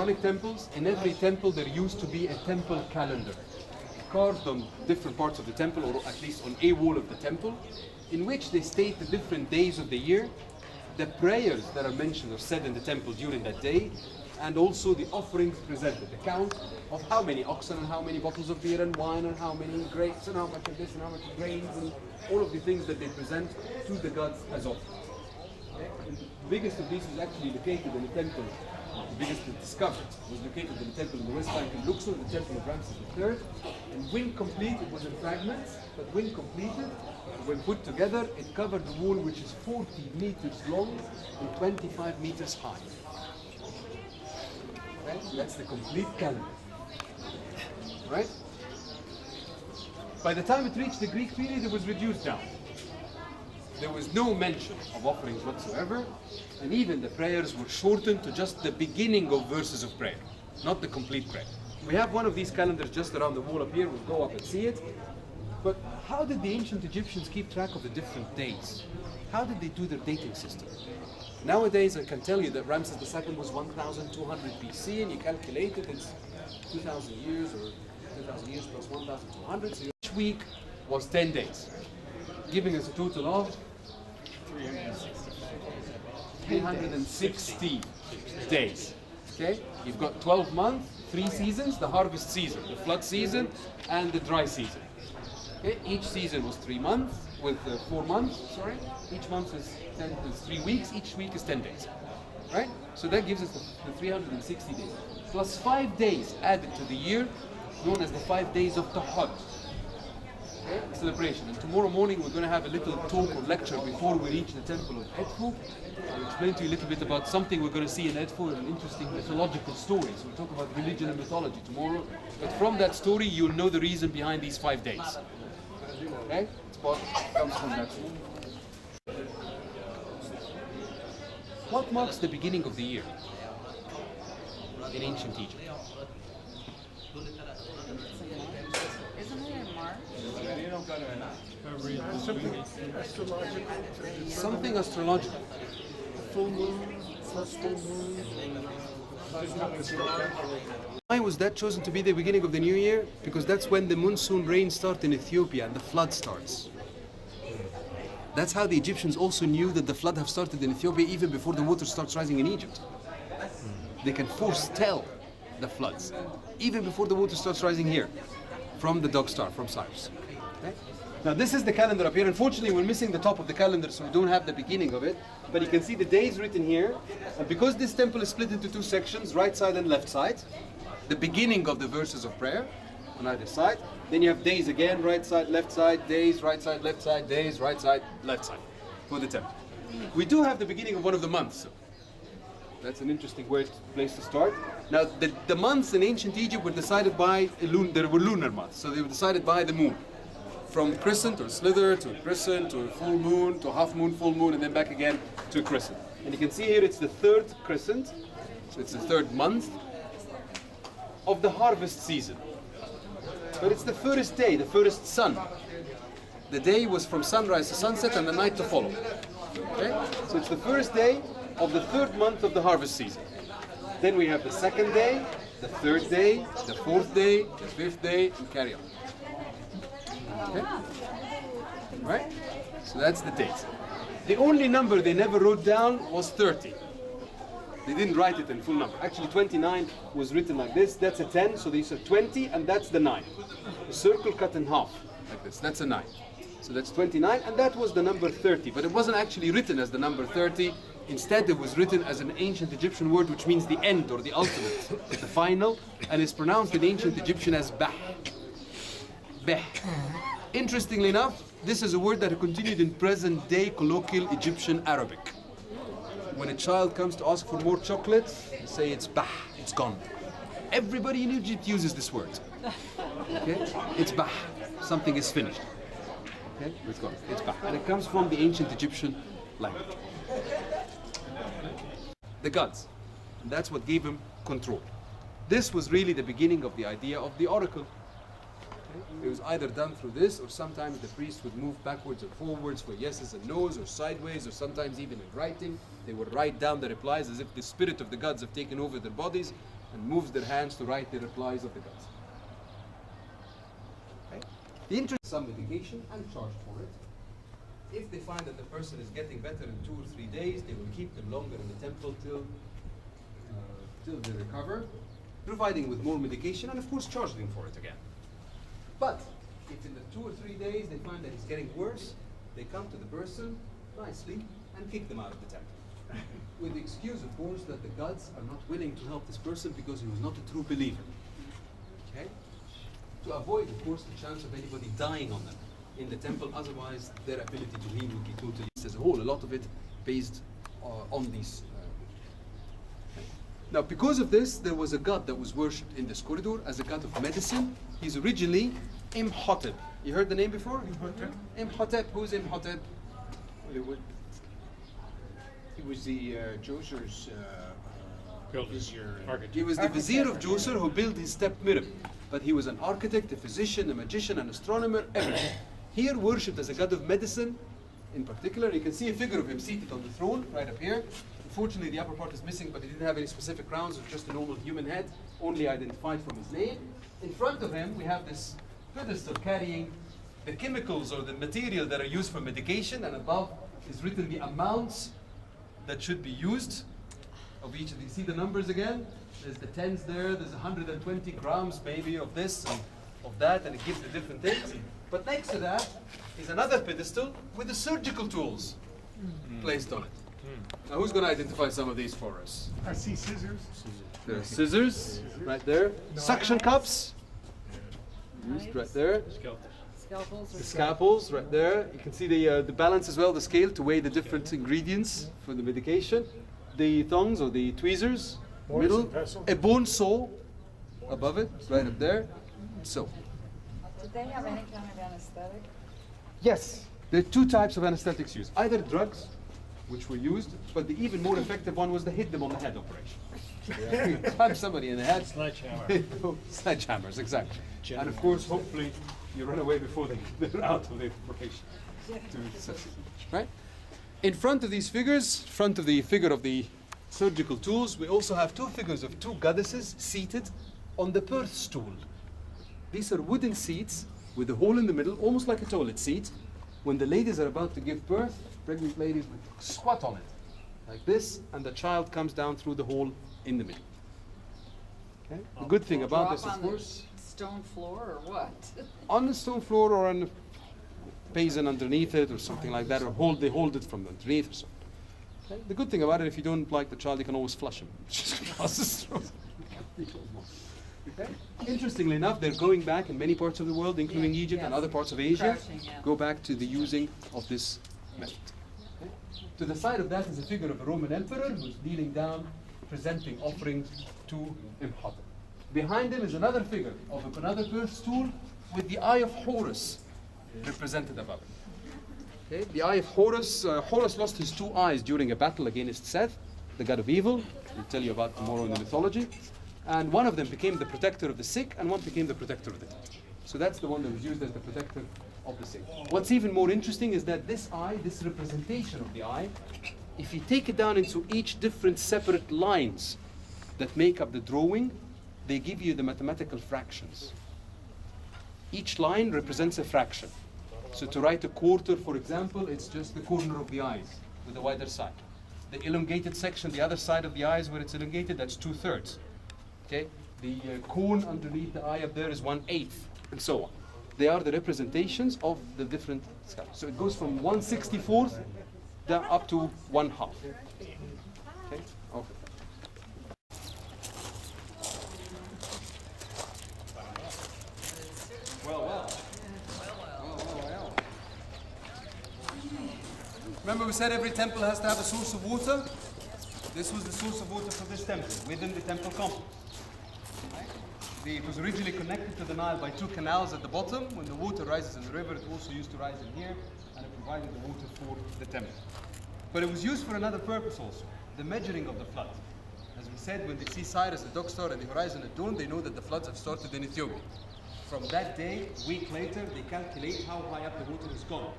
Islamic temples, in every temple there used to be a temple calendar carved on different parts of the temple, or at least on a wall of the temple, in which they state the different days of the year, the prayers that are mentioned or said in the temple during that day, and also the offerings presented, the count of how many oxen and how many bottles of beer and wine and how many grapes and how much of this and how much of grains and all of the things that they present to the gods as offerings. And the biggest of these is actually located in the temple. The biggest discovered was located in the temple in the West Bank in Luxor, the temple of Ramses III. And when complete, it was in fragments, but when completed, when put together, it covered the wall, which is 40 meters long and 25 meters high. Right? That's the complete calendar. Right? By the time it reached the Greek period, it was reduced down. There was no mention of offerings whatsoever, and even the prayers were shortened to just the beginning of verses of prayer, not the complete prayer. We have one of these calendars just around the wall up here. We'll go up and see it. But how did the ancient Egyptians keep track of the different days? How did they do their dating system? Nowadays, I can tell you that Ramses II was 1200 BC, and you calculate it, it's 2000 years or 2000 years plus 1200. So each week was 10 days, giving us a total of 360 days. Okay, you've got 12 months, 3 seasons: the harvest season, the flood season, and the dry season. Okay, each season was 3 months, with 4 months. Sorry, each month is 3 weeks. Each week is 10 days. Right? So that gives us the 360 days, plus 5 days added to the year, known as the 5 days of Tahad. Okay, celebration. And tomorrow morning we're going to have a little talk or lecture before we reach the temple of Edfu. I'll explain to you a little bit about something we're going to see in Edfu, an interesting mythological story. So we'll talk about religion and mythology tomorrow. But from that story, you'll know the reason behind these 5 days. Okay? It's what comes from that story. What marks the beginning of the year in ancient Egypt? Isn't it in March? Something astrological. Full moon, first full moon. Why was that chosen to be the beginning of the new year? Because that's when the monsoon rain starts in Ethiopia and the flood starts. That's how the Egyptians also knew that the flood have started in Ethiopia even before the water starts rising in Egypt. They can foretell the floods even before the water starts rising here from the dog star, from Cyrus. Okay? Now this is the calendar up here. Unfortunately, we're missing the top of the calendar, so we don't have the beginning of it. But you can see the days written here. And because this temple is split into 2 sections, right side and left side, the beginning of the verses of prayer on either side. Then you have days again, right side, left side, days, right side, left side, days, right side, left side for the temple. We do have the beginning of one of the months. So that's an interesting place to start. Now, the months in ancient Egypt were decided by, there were lunar months, so they were decided by the moon. From crescent or slither to a crescent to a full moon to a half moon, full moon, and then back again to a crescent. And you can see here it's the 3rd crescent, so it's the 3rd month of the harvest season. But it's the first day, the first sun. The day was from sunrise to sunset and the night to follow. Okay? So it's the first day of the 3rd month of the harvest season. Then we have the 2nd day, the 3rd day, the 4th day, the 5th day, and carry on. Okay? Right? So that's the dates. The only number they never wrote down was 30. They didn't write it in full number. Actually, 29 was written like this. That's a 10, so they said 20, and that's the 9. A circle cut in half, like this. That's a 9. So that's 29, and that was the number 30. But it wasn't actually written as the number 30. Instead, it was written as an ancient Egyptian word which means the end or the ultimate, the final, and is pronounced in ancient Egyptian as bah. Beh. Interestingly enough, this is a word that continued in present-day colloquial Egyptian Arabic. When a child comes to ask for more chocolate, they say it's bah, it's gone. Everybody in Egypt uses this word. Okay? It's bah, something is finished. Okay? It's gone. It's bah. And it comes from the ancient Egyptian language. The gods. And that's what gave him control. This was really the beginning of the idea of the oracle. It was either done through this, or sometimes the priest would move backwards or forwards for yeses and nos, or sideways, or sometimes even in writing. They would write down the replies as if the spirit of the gods have taken over their bodies, and moves their hands to write the replies of the gods. Okay? The interest some medication and charge for it. If they find that the person is getting better in 2 or 3 days, they will keep them longer in the temple till they recover, providing with more medication and of course charge them for it again. But if in the 2 or 3 days they find that it's getting worse, they come to the person nicely and kick them out of the temple. With the excuse, of course, that the gods are not willing to help this person because he was not a true believer. Okay? To avoid, of course, the chance of anybody dying on them in the temple, otherwise their ability to heal would be totally as a whole. A lot of it based on these. Now, because of this, there was a god that was worshipped in this corridor as a god of medicine. He's originally Imhotep. You heard the name before? Imhotep. Imhotep. Who's Imhotep? He was the Djoser's vizier. He was the vizier of Djoser who built his step mirror. But he was an architect, a physician, a magician, an astronomer, everything. Here worshipped as a god of medicine in particular. You can see a figure of him seated on the throne right up here. Unfortunately, the upper part is missing, but he didn't have any specific crowns. It was just a normal human head, only identified from his name. In front of him, we have this pedestal carrying the chemicals or the material that are used for medication, and above is written the amounts that should be used of each of these. See the numbers again? There's the tens there, there's 120 grams maybe of this and of that, and it gives the different things. But next to that is another pedestal with the surgical tools placed on it. Now who's going to identify some of these for us? I see scissors. There are scissors right there. Suction cups. Used right there. Scalpels. The scalpels right there. You can see the balance as well, the scale to weigh the different ingredients for the medication. The thongs or the tweezers, middle. A bone saw above it, right up there. So. Did they have any kind of anesthetic? Yes, there are 2 types of anesthetics used. Either drugs, which were used, but the even more effective one was the hit them on the head operation. You punch somebody in the head. Sledgehammer. Sledgehammers, exactly. And of course, hopefully, you run away before they're out of the operation. Right? In front of these figures, front of the figure of the surgical tools, we also have 2 figures of 2 goddesses seated on the birth stool. These are wooden seats with a hole in the middle, almost like a toilet seat. When the ladies are about to give birth, pregnant ladies would squat on it, like this, and the child comes down through the hole in the middle. Okay? The good thing about this, of course, Stone floor or what? on the stone floor or on the basin underneath it or something like that, or they hold it from underneath or something. Okay? The good thing about it, if you don't like the child, you can always flush him. Just passes through. Okay? Interestingly enough, they're going back in many parts of the world, including Yeah, Egypt and yes. other parts of Asia, Crouching, yeah. go back to the using of this method. Okay? To the side of that is a figure of a Roman emperor who's kneeling down, presenting offerings to Imhotep. Behind him is another figure of another birth stool with the eye of Horus represented above it. Okay? The eye of Horus, Horus lost his 2 eyes during a battle against Seth, the god of evil. We'll tell you about tomorrow in the mythology. And one of them became the protector of the sick, and one became the protector of the dead. So that's the one that was used as the protector of the sick. What's even more interesting is that this eye, this representation of the eye, if you take it down into each different separate lines that make up the drawing, they give you the mathematical fractions. Each line represents a fraction. So to write a quarter, for example, it's just the corner of the eyes with the wider side. The elongated section, the other side of the eyes where it's elongated, that's 2/3. Okay? The cone underneath the eye up there is 1/8, and so on. They are the representations of the different scales. So it goes from 1/64 down up to 1/2. Okay? Okay. Well. Remember we said every temple has to have a source of water? This was the source of water for this temple, within the temple complex. It was originally connected to the Nile by 2 canals at the bottom. When the water rises in the river, it also used to rise in here, and it provided the water for the temple. But it was used for another purpose also, the measuring of the flood. As we said, when they see Cyrus, the dog star, and the horizon at dawn, they know that the floods have started in Ethiopia. From that day, a week later, they calculate how high up the water has gone.